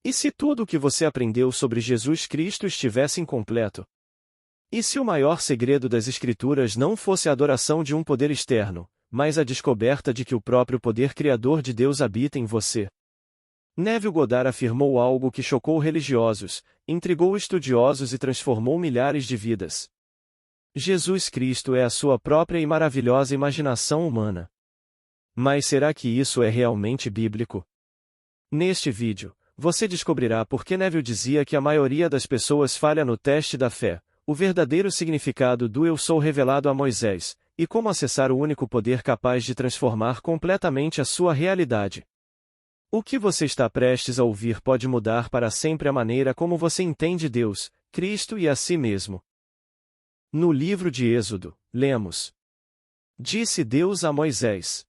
E se tudo o que você aprendeu sobre Jesus Cristo estivesse incompleto? E se o maior segredo das Escrituras não fosse a adoração de um poder externo, mas a descoberta de que o próprio poder criador de Deus habita em você? Neville Goddard afirmou algo que chocou religiosos, intrigou estudiosos e transformou milhares de vidas. Jesus Cristo é a sua própria e maravilhosa imaginação humana. Mas será que isso é realmente bíblico? Neste vídeo, você descobrirá por que Neville dizia que a maioria das pessoas falha no teste da fé, o verdadeiro significado do Eu Sou revelado a Moisés, e como acessar o único poder capaz de transformar completamente a sua realidade. O que você está prestes a ouvir pode mudar para sempre a maneira como você entende Deus, Cristo e a si mesmo. No livro de Êxodo, lemos: Disse Deus a Moisés: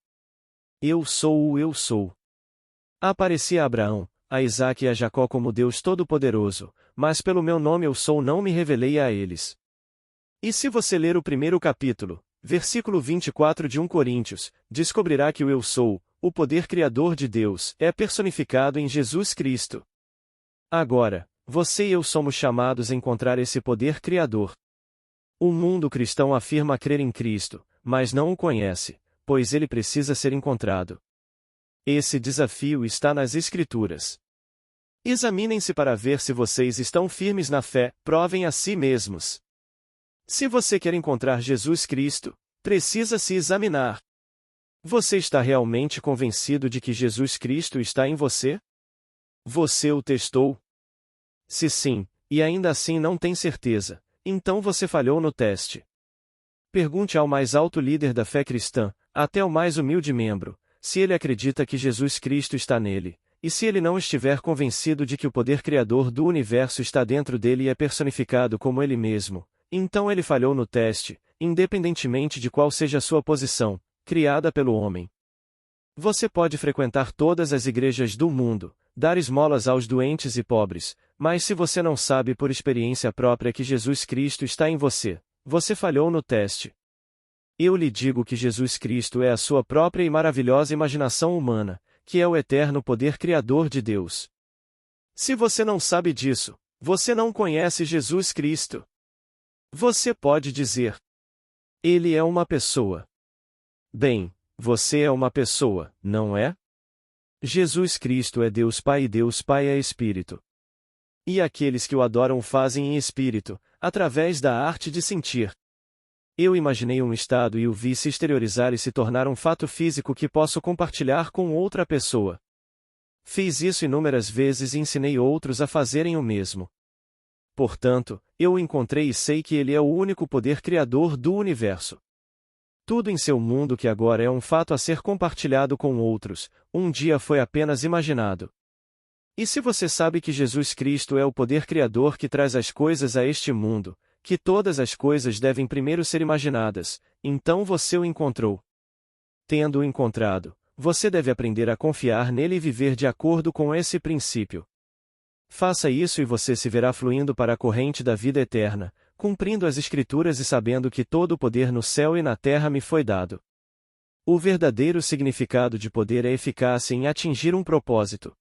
Eu sou o Eu Sou. Apareci a Abraão, a Isaque e a Jacó como Deus Todo-Poderoso, mas pelo meu nome Eu Sou não me revelei a eles. E se você ler o primeiro capítulo, versículo 24 de 1 Coríntios, descobrirá que o Eu Sou, o poder criador de Deus, é personificado em Jesus Cristo. Agora, você e eu somos chamados a encontrar esse poder criador. O mundo cristão afirma crer em Cristo, mas não o conhece, pois ele precisa ser encontrado. Esse desafio está nas Escrituras. Examinem-se para ver se vocês estão firmes na fé, provem a si mesmos. Se você quer encontrar Jesus Cristo, precisa se examinar. Você está realmente convencido de que Jesus Cristo está em você? Você o testou? Se sim, e ainda assim não tem certeza, então você falhou no teste. Pergunte ao mais alto líder da fé cristã, até o mais humilde membro, se ele acredita que Jesus Cristo está nele, e se ele não estiver convencido de que o poder criador do universo está dentro dele e é personificado como ele mesmo, então ele falhou no teste, independentemente de qual seja a sua posição, criada pelo homem. Você pode frequentar todas as igrejas do mundo, dar esmolas aos doentes e pobres, mas se você não sabe por experiência própria que Jesus Cristo está em você, você falhou no teste. Eu lhe digo que Jesus Cristo é a sua própria e maravilhosa imaginação humana, que é o eterno poder criador de Deus. Se você não sabe disso, você não conhece Jesus Cristo. Você pode dizer: Ele é uma pessoa. Bem, você é uma pessoa, não é? Jesus Cristo é Deus Pai e Deus Pai é Espírito. E aqueles que o adoram o fazem em espírito, através da arte de sentir. Eu imaginei um estado e o vi se exteriorizar e se tornar um fato físico que posso compartilhar com outra pessoa. Fiz isso inúmeras vezes e ensinei outros a fazerem o mesmo. Portanto, eu o encontrei e sei que ele é o único poder criador do universo. Tudo em seu mundo que agora é um fato a ser compartilhado com outros, um dia foi apenas imaginado. E se você sabe que Jesus Cristo é o poder criador que traz as coisas a este mundo, que todas as coisas devem primeiro ser imaginadas, então você o encontrou. Tendo-o encontrado, você deve aprender a confiar nele e viver de acordo com esse princípio. Faça isso e você se verá fluindo para a corrente da vida eterna, cumprindo as Escrituras e sabendo que todo o poder no céu e na terra me foi dado. O verdadeiro significado de poder é eficácia em atingir um propósito.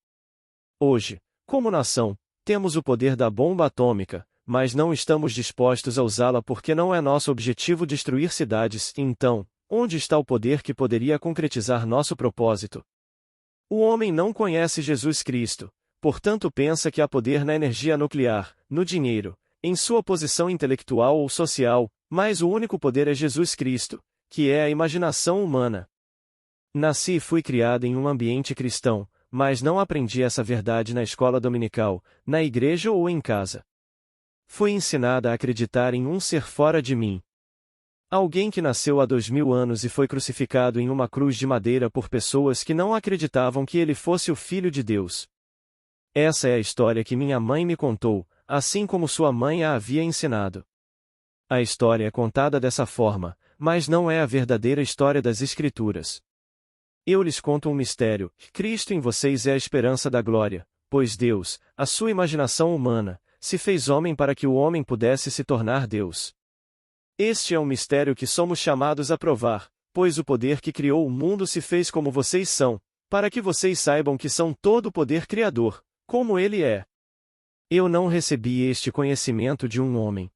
Hoje, como nação, temos o poder da bomba atômica, mas não estamos dispostos a usá-la porque não é nosso objetivo destruir cidades. Então, onde está o poder que poderia concretizar nosso propósito? O homem não conhece Jesus Cristo, portanto pensa que há poder na energia nuclear, no dinheiro, em sua posição intelectual ou social, mas o único poder é Jesus Cristo, que é a imaginação humana. Nasci e fui criado em um ambiente cristão, mas não aprendi essa verdade na escola dominical, na igreja ou em casa. Fui ensinada a acreditar em um ser fora de mim. Alguém que nasceu há 2000 anos e foi crucificado em uma cruz de madeira por pessoas que não acreditavam que ele fosse o Filho de Deus. Essa é a história que minha mãe me contou, assim como sua mãe a havia ensinado. A história é contada dessa forma, mas não é a verdadeira história das Escrituras. Eu lhes conto um mistério: Cristo em vocês é a esperança da glória, pois Deus, a sua imaginação humana, se fez homem para que o homem pudesse se tornar Deus. Este é um mistério que somos chamados a provar, pois o poder que criou o mundo se fez como vocês são, para que vocês saibam que são todo o poder criador, como ele é. Eu não recebi este conhecimento de um homem.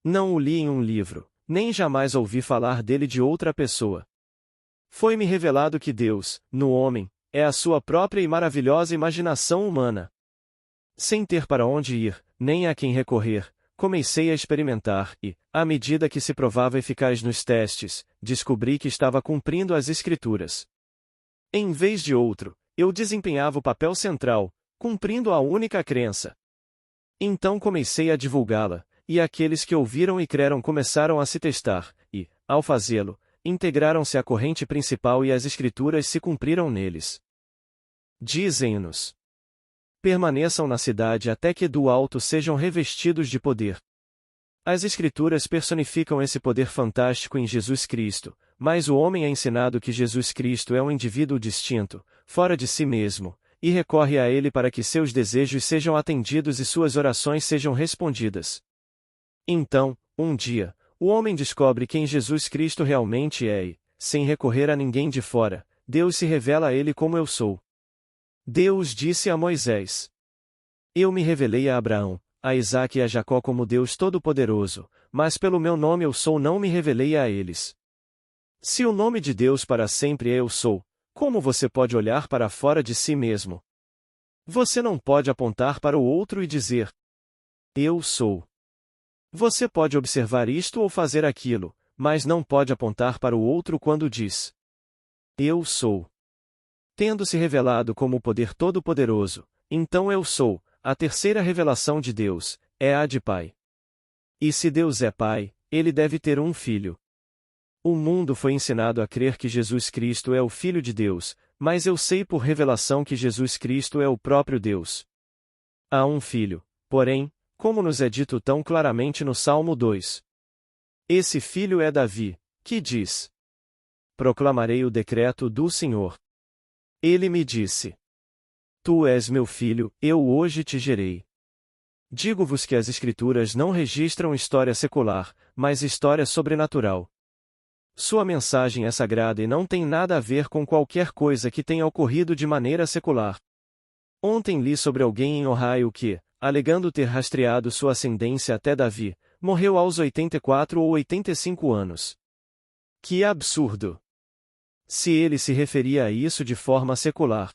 Não o li em um livro, nem jamais ouvi falar dele de outra pessoa. Foi-me revelado que Deus, no homem, é a sua própria e maravilhosa imaginação humana. Sem ter para onde ir, nem a quem recorrer, comecei a experimentar e, à medida que se provava eficaz nos testes, descobri que estava cumprindo as Escrituras. Em vez de outro, eu desempenhava o papel central, cumprindo a única crença. Então comecei a divulgá-la, e aqueles que ouviram e creram começaram a se testar, e, ao fazê-lo, integraram-se à corrente principal e as Escrituras se cumpriram neles. Dizem-nos: permaneçam na cidade até que do alto sejam revestidos de poder. As Escrituras personificam esse poder fantástico em Jesus Cristo, mas o homem é ensinado que Jesus Cristo é um indivíduo distinto, fora de si mesmo, e recorre a ele para que seus desejos sejam atendidos e suas orações sejam respondidas. Então, um dia, o homem descobre quem Jesus Cristo realmente é e, sem recorrer a ninguém de fora, Deus se revela a ele como eu sou. Deus disse a Moisés: eu me revelei a Abraão, a Isaque e a Jacó como Deus Todo-Poderoso, mas pelo meu nome eu sou não me revelei a eles. Se o nome de Deus para sempre é eu sou, como você pode olhar para fora de si mesmo? Você não pode apontar para o outro e dizer: eu sou. Você pode observar isto ou fazer aquilo, mas não pode apontar para o outro quando diz: eu sou. Tendo se revelado como o poder todo-poderoso, então eu sou, a terceira revelação de Deus, é a de Pai. E se Deus é Pai, ele deve ter um filho. O mundo foi ensinado a crer que Jesus Cristo é o Filho de Deus, mas eu sei por revelação que Jesus Cristo é o próprio Deus. Há um filho, porém, como nos é dito tão claramente no Salmo 2. Esse filho é Davi, que diz: proclamarei o decreto do Senhor. Ele me disse: tu és meu filho, eu hoje te gerei. Digo-vos que as Escrituras não registram história secular, mas história sobrenatural. Sua mensagem é sagrada e não tem nada a ver com qualquer coisa que tenha ocorrido de maneira secular. Ontem li sobre alguém em Ohio que, alegando ter rastreado sua ascendência até Davi, morreu aos 84 ou 85 anos. Que absurdo! Se ele se referia a isso de forma secular.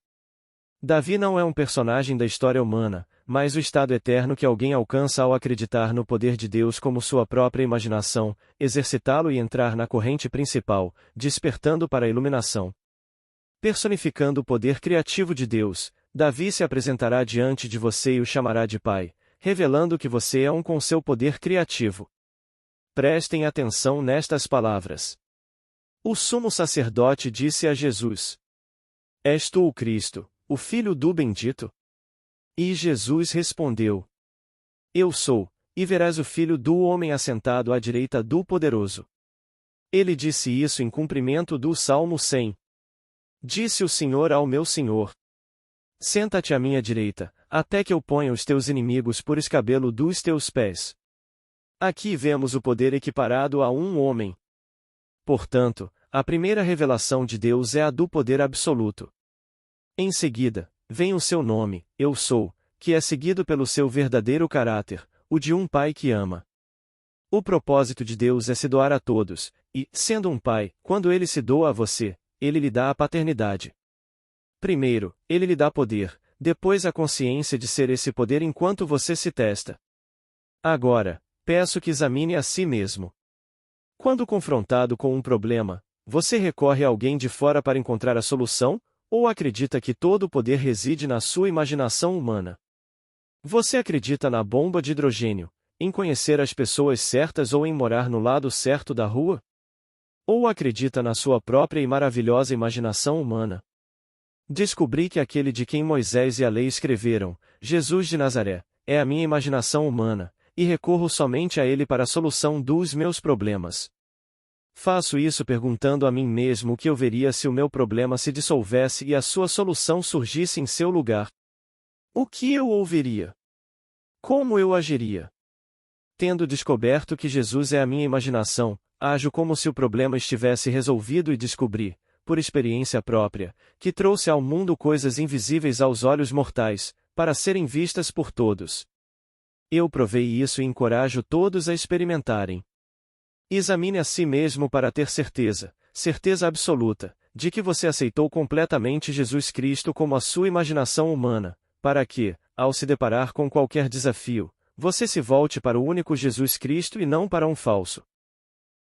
Davi não é um personagem da história humana, mas o estado eterno que alguém alcança ao acreditar no poder de Deus como sua própria imaginação, exercitá-lo e entrar na corrente principal, despertando para a iluminação. Personificando o poder criativo de Deus, Davi se apresentará diante de você e o chamará de Pai, revelando que você é um com seu poder criativo. Prestem atenção nestas palavras. O sumo sacerdote disse a Jesus: és tu o Cristo, o Filho do Bendito? E Jesus respondeu: eu sou, e verás o Filho do Homem assentado à direita do Poderoso. Ele disse isso em cumprimento do Salmo 100. Disse o Senhor ao meu Senhor: senta-te à minha direita, até que eu ponha os teus inimigos por escabelo dos teus pés. Aqui vemos o poder equiparado a um homem. Portanto, a primeira revelação de Deus é a do poder absoluto. Em seguida, vem o seu nome, eu sou, que é seguido pelo seu verdadeiro caráter, o de um pai que ama. O propósito de Deus é se doar a todos, e, sendo um pai, quando ele se doa a você, ele lhe dá a paternidade. Primeiro, ele lhe dá poder, depois a consciência de ser esse poder enquanto você se testa. Agora, peço que examine a si mesmo. Quando confrontado com um problema, você recorre a alguém de fora para encontrar a solução, ou acredita que todo o poder reside na sua imaginação humana? Você acredita na bomba de hidrogênio, em conhecer as pessoas certas ou em morar no lado certo da rua? Ou acredita na sua própria e maravilhosa imaginação humana? Descobri que aquele de quem Moisés e a lei escreveram, Jesus de Nazaré, é a minha imaginação humana, e recorro somente a ele para a solução dos meus problemas. Faço isso perguntando a mim mesmo o que eu veria se o meu problema se dissolvesse e a sua solução surgisse em seu lugar. O que eu ouviria? Como eu agiria? Tendo descoberto que Jesus é a minha imaginação, ajo como se o problema estivesse resolvido e descobri, por experiência própria, que trouxe ao mundo coisas invisíveis aos olhos mortais, para serem vistas por todos. Eu provei isso e encorajo todos a experimentarem. Examine a si mesmo para ter certeza, certeza absoluta, de que você aceitou completamente Jesus Cristo como a sua imaginação humana, para que, ao se deparar com qualquer desafio, você se volte para o único Jesus Cristo e não para um falso.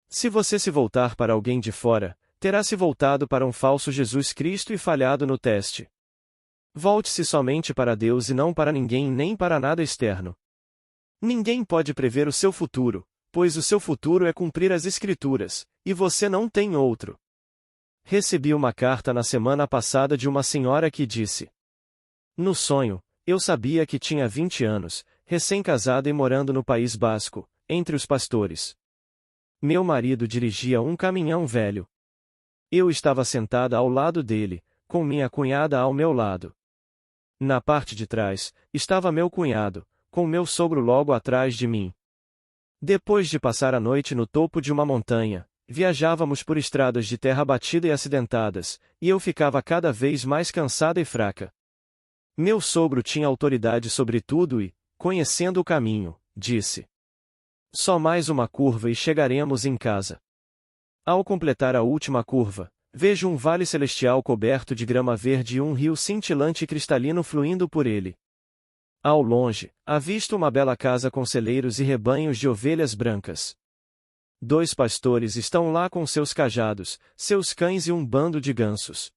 Se você se voltar para alguém de fora, terá se voltado para um falso Jesus Cristo e falhado no teste. Volte-se somente para Deus e não para ninguém nem para nada externo. Ninguém pode prever o seu futuro, pois o seu futuro é cumprir as Escrituras, e você não tem outro. Recebi uma carta na semana passada de uma senhora que disse: no sonho, eu sabia que tinha 20 anos, recém-casada e morando no País Basco, entre os pastores. Meu marido dirigia um caminhão velho. Eu estava sentada ao lado dele, com minha cunhada ao meu lado. Na parte de trás, estava meu cunhado, com meu sogro logo atrás de mim. Depois de passar a noite no topo de uma montanha, viajávamos por estradas de terra batida e acidentadas, e eu ficava cada vez mais cansada e fraca. Meu sogro tinha autoridade sobre tudo e, conhecendo o caminho, disse: só mais uma curva e chegaremos em casa. Ao completar a última curva, vejo um vale celestial coberto de grama verde e um rio cintilante e cristalino fluindo por ele. Ao longe, avisto uma bela casa com celeiros e rebanhos de ovelhas brancas. 2 pastores estão lá com seus cajados, seus cães e um bando de gansos.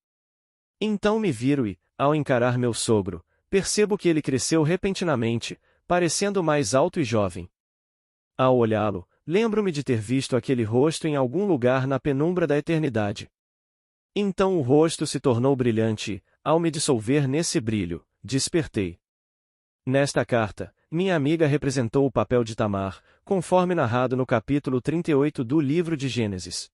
Então me viro e, ao encarar meu sogro, percebo que ele cresceu repentinamente, parecendo mais alto e jovem. Ao olhá-lo, lembro-me de ter visto aquele rosto em algum lugar na penumbra da eternidade. Então o rosto se tornou brilhante e, ao me dissolver nesse brilho, despertei. Nesta carta, minha amiga representou o papel de Tamar, conforme narrado no capítulo 38 do livro de Gênesis.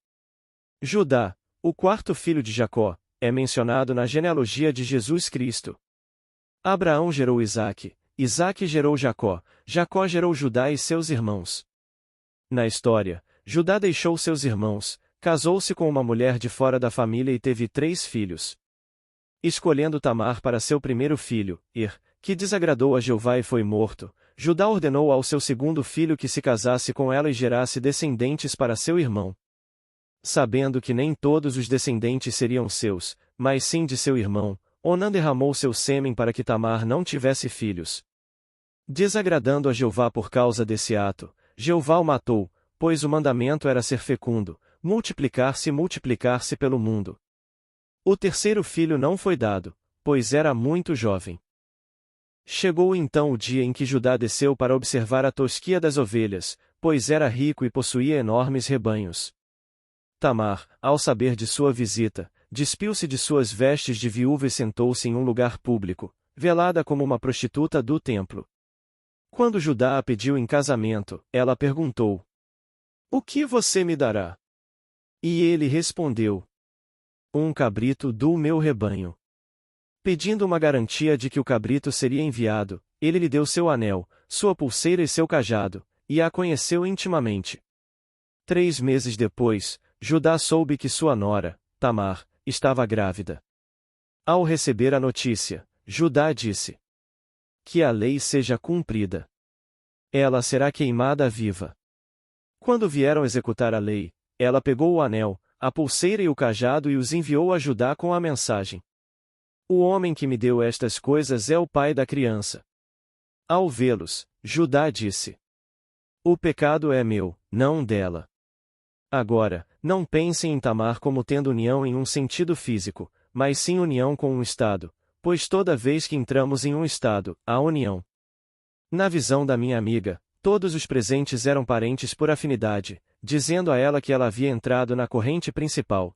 Judá, o 4º filho de Jacó, é mencionado na genealogia de Jesus Cristo. Abraão gerou Isaque, Isaque gerou Jacó, Jacó gerou Judá e seus irmãos. Na história, Judá deixou seus irmãos, casou-se com uma mulher de fora da família e teve 3 filhos. Escolhendo Tamar para seu primeiro filho, que desagradou a Jeová e foi morto, Judá ordenou ao seu segundo filho que se casasse com ela e gerasse descendentes para seu irmão. Sabendo que nem todos os descendentes seriam seus, mas sim de seu irmão, Onã derramou seu sêmen para que Tamar não tivesse filhos. Desagradando a Jeová por causa desse ato, Jeová o matou, pois o mandamento era ser fecundo, multiplicar-se e multiplicar-se pelo mundo. O terceiro filho não foi dado, pois era muito jovem. Chegou então o dia em que Judá desceu para observar a tosquia das ovelhas, pois era rico e possuía enormes rebanhos. Tamar, ao saber de sua visita, despiu-se de suas vestes de viúva e sentou-se em um lugar público, velada como uma prostituta do templo. Quando Judá a pediu em casamento, ela perguntou: o que você me dará? E ele respondeu: um cabrito do meu rebanho. Pedindo uma garantia de que o cabrito seria enviado, ele lhe deu seu anel, sua pulseira e seu cajado, e a conheceu intimamente. 3 meses depois, Judá soube que sua nora, Tamar, estava grávida. Ao receber a notícia, Judá disse: que a lei seja cumprida. Ela será queimada viva. Quando vieram executar a lei, ela pegou o anel, a pulseira e o cajado e os enviou a Judá com a mensagem: o homem que me deu estas coisas é o pai da criança. Ao vê-los, Judá disse: o pecado é meu, não dela. Agora, não pensem em Tamar como tendo união em um sentido físico, mas sim união com um estado, pois toda vez que entramos em um estado, há união. Na visão da minha amiga, todos os presentes eram parentes por afinidade, dizendo a ela que ela havia entrado na corrente principal.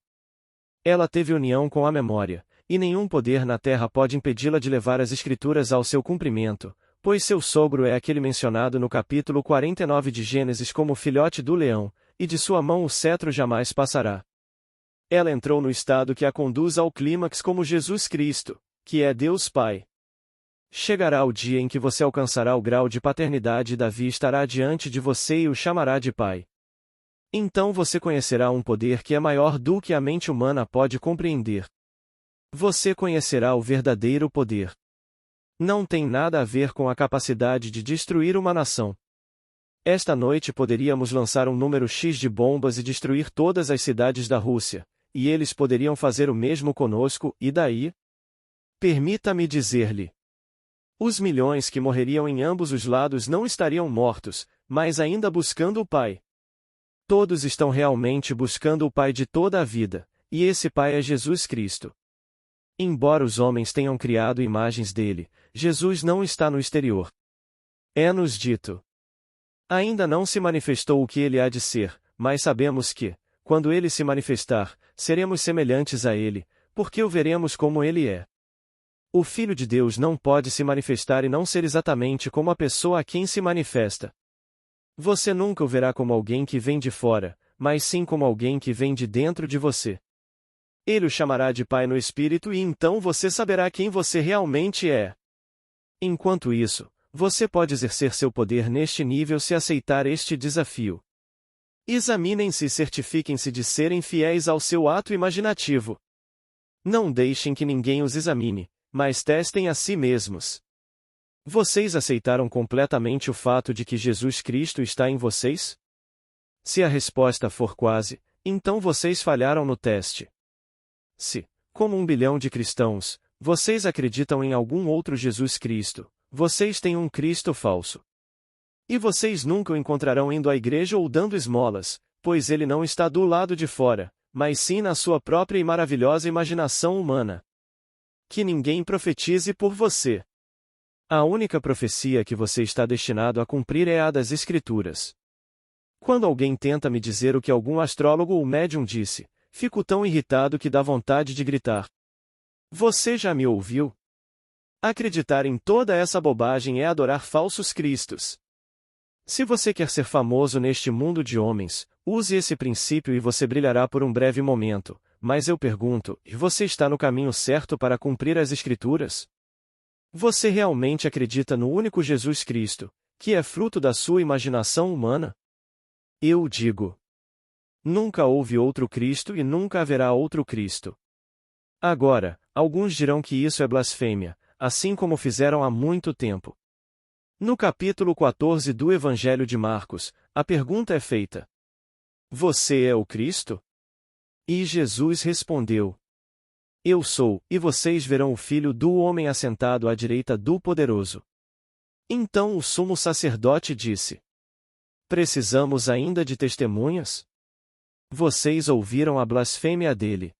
Ela teve união com a memória, e nenhum poder na terra pode impedi-la de levar as Escrituras ao seu cumprimento, pois seu sogro é aquele mencionado no capítulo 49 de Gênesis como o filhote do leão, e de sua mão o cetro jamais passará. Ela entrou no estado que a conduz ao clímax como Jesus Cristo, que é Deus Pai. Chegará o dia em que você alcançará o grau de paternidade e Davi estará diante de você e o chamará de pai. Então você conhecerá um poder que é maior do que a mente humana pode compreender. Você conhecerá o verdadeiro poder. Não tem nada a ver com a capacidade de destruir uma nação. Esta noite poderíamos lançar um número X de bombas e destruir todas as cidades da Rússia, e eles poderiam fazer o mesmo conosco, e daí? Permita-me dizer-lhe. Os milhões que morreriam em ambos os lados não estariam mortos, mas ainda buscando o Pai. Todos estão realmente buscando o Pai de toda a vida, e esse Pai é Jesus Cristo. Embora os homens tenham criado imagens dele, Jesus não está no exterior. É-nos dito. Ainda não se manifestou o que ele há de ser, mas sabemos que, quando ele se manifestar, seremos semelhantes a ele, porque o veremos como ele é. O Filho de Deus não pode se manifestar e não ser exatamente como a pessoa a quem se manifesta. Você nunca o verá como alguém que vem de fora, mas sim como alguém que vem de dentro de você. Ele o chamará de Pai no Espírito e então você saberá quem você realmente é. Enquanto isso, você pode exercer seu poder neste nível se aceitar este desafio. Examinem-se e certifiquem-se de serem fiéis ao seu ato imaginativo. Não deixem que ninguém os examine, mas testem a si mesmos. Vocês aceitaram completamente o fato de que Jesus Cristo está em vocês? Se a resposta for quase, então vocês falharam no teste. Se, como 1 bilhão de cristãos, vocês acreditam em algum outro Jesus Cristo, vocês têm um Cristo falso. E vocês nunca o encontrarão indo à igreja ou dando esmolas, pois ele não está do lado de fora, mas sim na sua própria e maravilhosa imaginação humana. Que ninguém profetize por você. A única profecia que você está destinado a cumprir é a das Escrituras. Quando alguém tenta me dizer o que algum astrólogo ou médium disse, fico tão irritado que dá vontade de gritar. Você já me ouviu? Acreditar em toda essa bobagem é adorar falsos cristos. Se você quer ser famoso neste mundo de homens, use esse princípio e você brilhará por um breve momento, mas eu pergunto, e você está no caminho certo para cumprir as Escrituras? Você realmente acredita no único Jesus Cristo, que é fruto da sua imaginação humana? Eu digo. Nunca houve outro Cristo e nunca haverá outro Cristo. Agora, alguns dirão que isso é blasfêmia, assim como fizeram há muito tempo. No capítulo 14 do Evangelho de Marcos, a pergunta é feita: Você é o Cristo? E Jesus respondeu: Eu sou, e vocês verão o Filho do Homem assentado à direita do Poderoso. Então o sumo sacerdote disse: Precisamos ainda de testemunhas? Vocês ouviram a blasfêmia dele.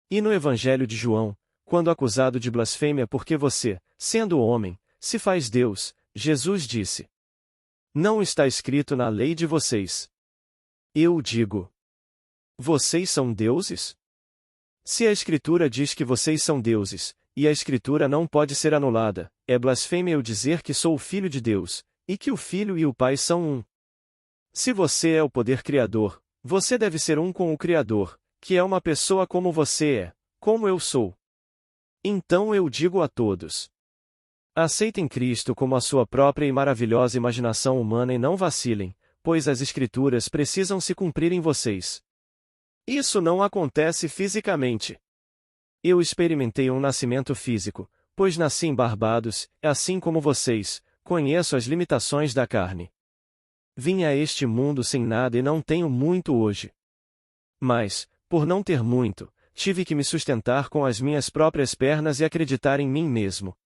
E no Evangelho de João, quando acusado de blasfêmia porque você, sendo homem, se faz Deus, Jesus disse: Não está escrito na lei de vocês. Eu digo: Vocês são deuses? Se a Escritura diz que vocês são deuses, e a Escritura não pode ser anulada, é blasfêmia eu dizer que sou o Filho de Deus, e que o Filho e o Pai são um. Se você é o poder criador, você deve ser um com o Criador, que é uma pessoa como você é, como eu sou. Então eu digo a todos: aceitem Cristo como a sua própria e maravilhosa imaginação humana e não vacilem, pois as Escrituras precisam se cumprir em vocês. Isso não acontece fisicamente. Eu experimentei um nascimento físico, pois nasci em Barbados, assim como vocês, conheço as limitações da carne. Vim a este mundo sem nada e não tenho muito hoje. Mas, por não ter muito, tive que me sustentar com as minhas próprias pernas e acreditar em mim mesmo.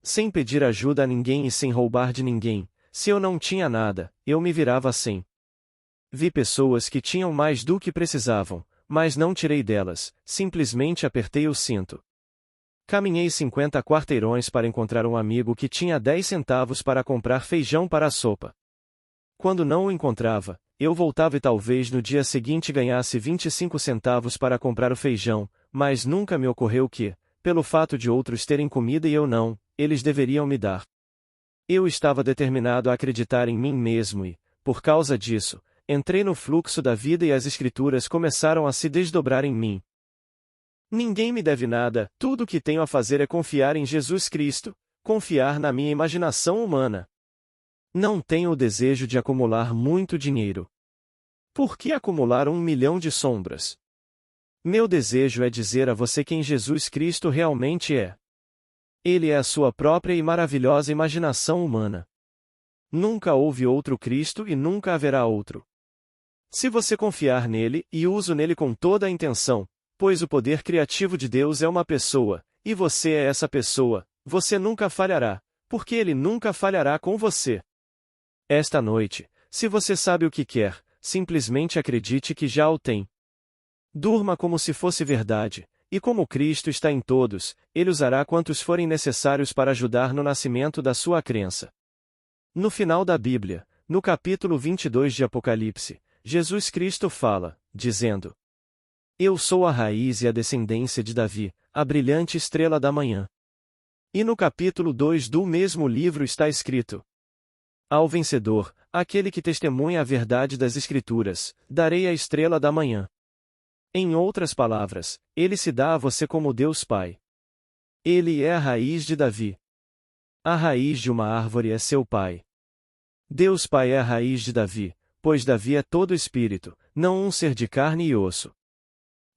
Sem pedir ajuda a ninguém e sem roubar de ninguém, se eu não tinha nada, eu me virava sem. Vi pessoas que tinham mais do que precisavam, mas não tirei delas, simplesmente apertei o cinto. Caminhei 50 quarteirões para encontrar um amigo que tinha 10 centavos para comprar feijão para a sopa. Quando não o encontrava, eu voltava e talvez no dia seguinte ganhasse 25 centavos para comprar o feijão, mas nunca me ocorreu que, pelo fato de outros terem comida e eu não, eles deveriam me dar. Eu estava determinado a acreditar em mim mesmo e, por causa disso, entrei no fluxo da vida e as Escrituras começaram a se desdobrar em mim. Ninguém me deve nada, tudo o que tenho a fazer é confiar em Jesus Cristo, confiar na minha imaginação humana. Não tenho o desejo de acumular muito dinheiro. Por que acumular 1 milhão de sombras? Meu desejo é dizer a você quem Jesus Cristo realmente é. Ele é a sua própria e maravilhosa imaginação humana. Nunca houve outro Cristo e nunca haverá outro. Se você confiar nele, e uso nele com toda a intenção, pois o poder criativo de Deus é uma pessoa, e você é essa pessoa, você nunca falhará, porque ele nunca falhará com você. Esta noite, se você sabe o que quer, simplesmente acredite que já o tem. Durma como se fosse verdade, e como Cristo está em todos, ele usará quantos forem necessários para ajudar no nascimento da sua crença. No final da Bíblia, no capítulo 22 de Apocalipse, Jesus Cristo fala, dizendo: Eu sou a raiz e a descendência de Davi, a brilhante estrela da manhã. E no capítulo 2 do mesmo livro está escrito: Ao vencedor, aquele que testemunha a verdade das Escrituras, darei a estrela da manhã. Em outras palavras, ele se dá a você como Deus Pai. Ele é a raiz de Davi. A raiz de uma árvore é seu pai. Deus Pai é a raiz de Davi, pois Davi é todo espírito, não um ser de carne e osso.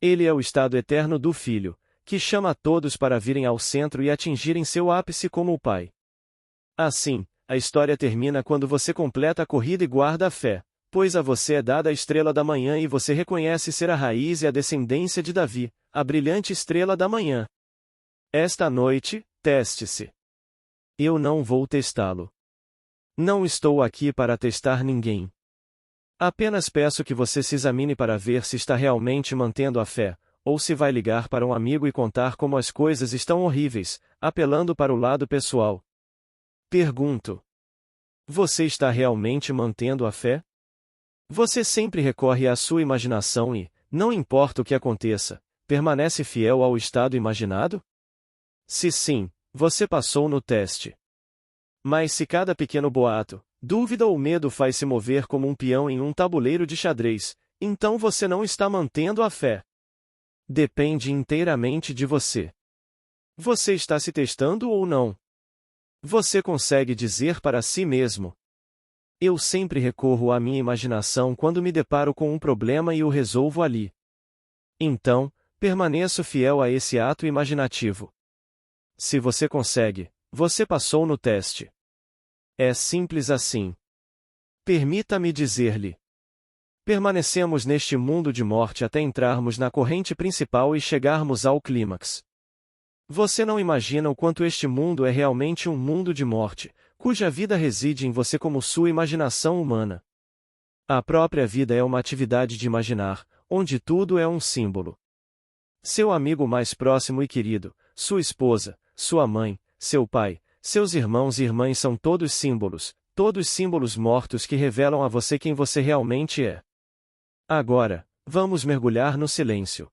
Ele é o estado eterno do Filho, que chama a todos para virem ao centro e atingirem seu ápice como o Pai. Assim, a história termina quando você completa a corrida e guarda a fé, pois a você é dada a estrela da manhã e você reconhece ser a raiz e a descendência de Davi, a brilhante estrela da manhã. Esta noite, teste-se. Eu não vou testá-lo. Não estou aqui para testar ninguém. Apenas peço que você se examine para ver se está realmente mantendo a fé, ou se vai ligar para um amigo e contar como as coisas estão horríveis, apelando para o lado pessoal. Pergunto: você está realmente mantendo a fé? Você sempre recorre à sua imaginação e, não importa o que aconteça, permanece fiel ao estado imaginado? Se sim, você passou no teste. Mas se cada pequeno boato, dúvida ou medo faz se mover como um peão em um tabuleiro de xadrez, então você não está mantendo a fé. Depende inteiramente de você. Você está se testando ou não? Você consegue dizer para si mesmo: eu sempre recorro à minha imaginação quando me deparo com um problema e o resolvo ali. Então, permaneço fiel a esse ato imaginativo. Se você consegue, você passou no teste. É simples assim. Permita-me dizer-lhe: permanecemos neste mundo de morte até entrarmos na corrente principal e chegarmos ao clímax. Você não imagina o quanto este mundo é realmente um mundo de morte, cuja vida reside em você como sua imaginação humana. A própria vida é uma atividade de imaginar, onde tudo é um símbolo. Seu amigo mais próximo e querido, sua esposa, sua mãe, seu pai, seus irmãos e irmãs são todos símbolos mortos que revelam a você quem você realmente é. Agora, vamos mergulhar no silêncio.